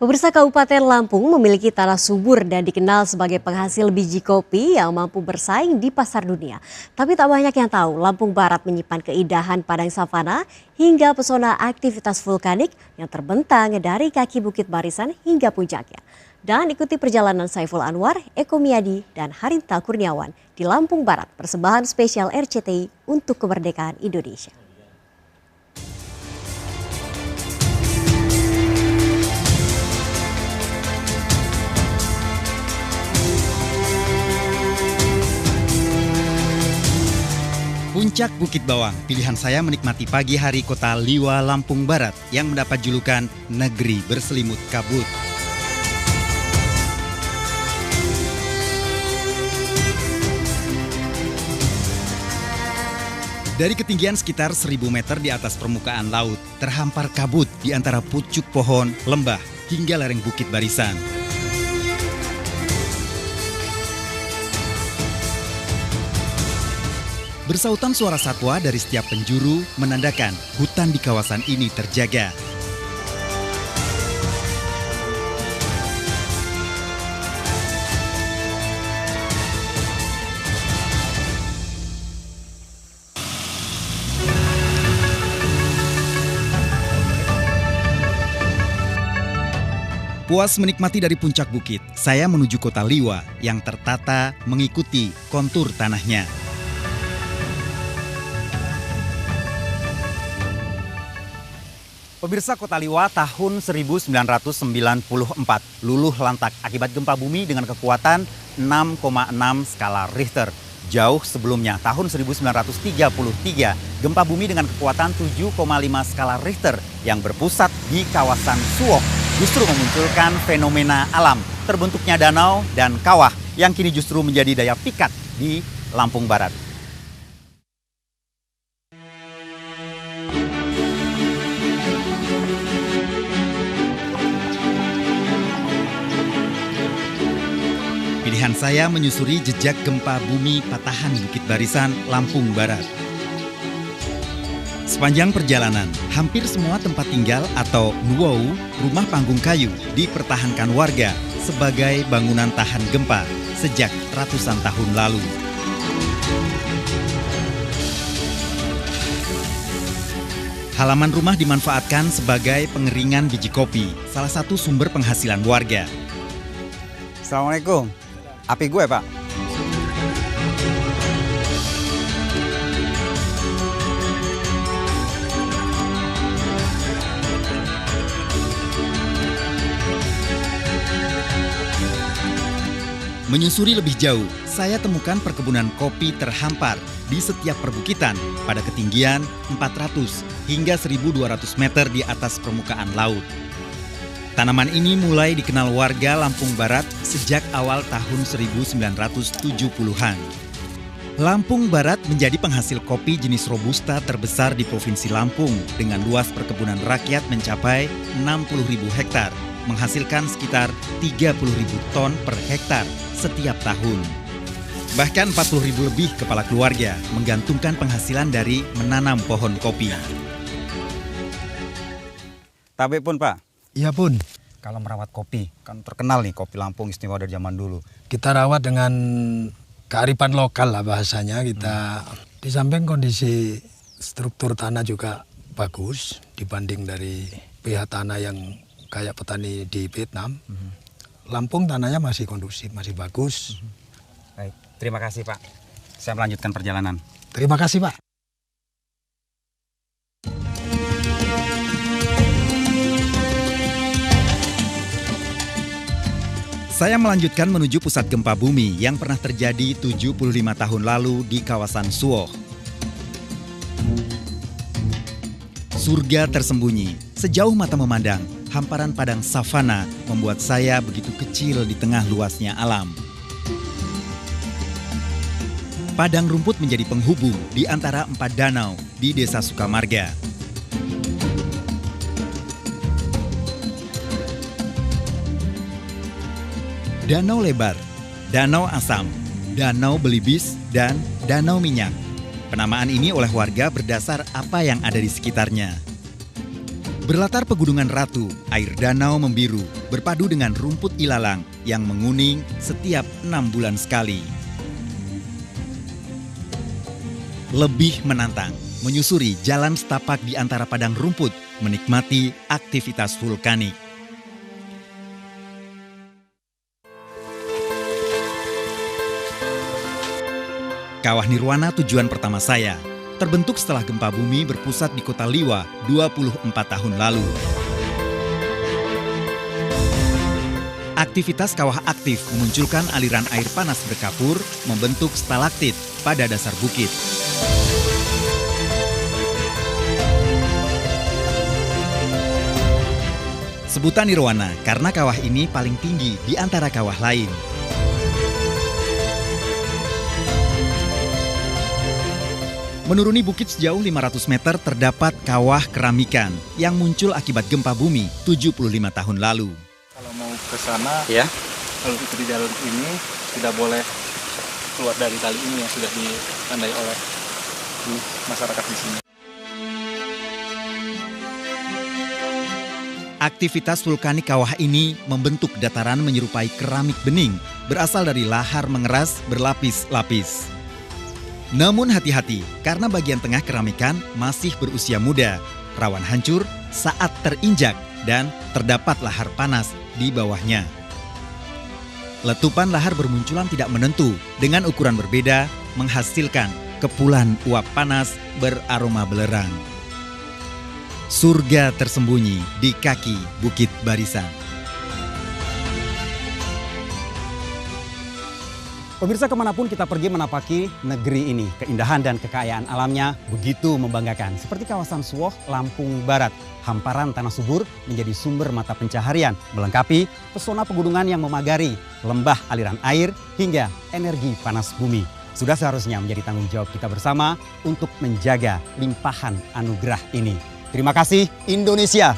Pemirsa, Kabupaten Lampung memiliki tanah subur dan dikenal sebagai penghasil biji kopi yang mampu bersaing di pasar dunia. Tapi tak banyak yang tahu Lampung Barat menyimpan keindahan padang savana hingga pesona aktivitas vulkanik yang terbentang dari kaki Bukit Barisan hingga puncaknya. Dan ikuti perjalanan Saiful Anwar, Eko Miyadi, dan Harinta Kurniawan di Lampung Barat, persembahan spesial RCTI untuk kemerdekaan Indonesia. Puncak Bukit Bawang, pilihan saya menikmati pagi hari kota Liwa, Lampung Barat yang mendapat julukan negeri berselimut kabut. Dari ketinggian sekitar 1000 meter di atas permukaan laut, terhampar kabut di antara pucuk pohon, lembah, hingga lereng Bukit Barisan. Bersautan suara satwa dari setiap penjuru menandakan hutan di kawasan ini terjaga. Puas menikmati dari puncak bukit, saya menuju kota Liwa yang tertata mengikuti kontur tanahnya. Pemirsa, kota Liwa tahun 1994 luluh lantak akibat gempa bumi dengan kekuatan 6,6 skala Richter. Jauh sebelumnya, tahun 1933, gempa bumi dengan kekuatan 7,5 skala Richter yang berpusat di kawasan Suwoh justru memunculkan fenomena alam, terbentuknya danau dan kawah yang kini justru menjadi daya pikat di Lampung Barat. Pilihan saya menyusuri jejak gempa bumi patahan Bukit Barisan, Lampung Barat. Sepanjang perjalanan, hampir semua tempat tinggal atau nuwou, rumah panggung kayu, dipertahankan warga sebagai bangunan tahan gempa sejak ratusan tahun lalu. Halaman rumah dimanfaatkan sebagai pengeringan biji kopi, salah satu sumber penghasilan warga. Assalamualaikum. Api gue, Pak. Menyusuri lebih jauh, saya temukan perkebunan kopi terhampar di setiap perbukitan pada ketinggian 400 hingga 1200 meter di atas permukaan laut. Tanaman ini mulai dikenal warga Lampung Barat sejak awal tahun 1970-an. Lampung Barat menjadi penghasil kopi jenis Robusta terbesar di Provinsi Lampung dengan luas perkebunan rakyat mencapai 60.000 hektar, menghasilkan sekitar 30.000 ton per hektar setiap tahun. Bahkan 40.000 lebih kepala keluarga menggantungkan penghasilan dari menanam pohon kopi. Tabe pun, Pak. Iya pun. Kalau merawat kopi, kan terkenal nih kopi Lampung istimewa dari zaman dulu. Kita rawat dengan kearifan lokal lah bahasanya. Kita di samping kondisi struktur tanah juga bagus dibanding dari pH tanah yang kayak petani di Vietnam. Lampung tanahnya masih kondusif, masih bagus. Baik, terima kasih Pak. Saya melanjutkan perjalanan. Terima kasih Pak. Saya melanjutkan menuju pusat gempa bumi yang pernah terjadi 75 tahun lalu di kawasan Suwoh. Surga tersembunyi, sejauh mata memandang, hamparan padang savana membuat saya begitu kecil di tengah luasnya alam. Padang rumput menjadi penghubung di antara 4 danau di Desa Sukamarga. Danau Lebar, Danau Asam, Danau Belibis, dan Danau Minyak. Penamaan ini oleh warga berdasar apa yang ada di sekitarnya. Berlatar pegunungan Ratu, air danau membiru, berpadu dengan rumput ilalang yang menguning setiap 6 bulan sekali. Lebih menantang, menyusuri jalan setapak di antara padang rumput, menikmati aktivitas vulkanik. Kawah Nirwana tujuan pertama saya. Terbentuk setelah gempa bumi berpusat di kota Liwa 24 tahun lalu. Aktivitas kawah aktif memunculkan aliran air panas berkapur membentuk stalaktit pada dasar bukit. Sebutan Nirwana karena kawah ini paling tinggi di antara kawah lain. Menuruni bukit sejauh 500 meter terdapat kawah keramikan yang muncul akibat gempa bumi 75 tahun lalu. Kalau mau ke sana, ya, kalau itu di jalur ini tidak boleh keluar dari tali ini yang sudah ditandai oleh masyarakat di sini. Aktivitas vulkanik kawah ini membentuk dataran menyerupai keramik bening berasal dari lahar mengeras berlapis-lapis. Namun hati-hati, karena bagian tengah keramikan masih berusia muda, rawan hancur saat terinjak dan terdapat lahar panas di bawahnya. Letupan lahar bermunculan tidak menentu dengan ukuran berbeda menghasilkan kepulan uap panas beraroma belerang. Surga tersembunyi di kaki Bukit Barisan. Pemirsa, kemanapun kita pergi menapaki negeri ini, keindahan dan kekayaan alamnya begitu membanggakan. Seperti kawasan Suwoh, Lampung Barat, hamparan tanah subur menjadi sumber mata pencaharian, melengkapi pesona pegunungan yang memagari, lembah aliran air, hingga energi panas bumi. Sudah seharusnya menjadi tanggung jawab kita bersama untuk menjaga limpahan anugerah ini. Terima kasih Indonesia.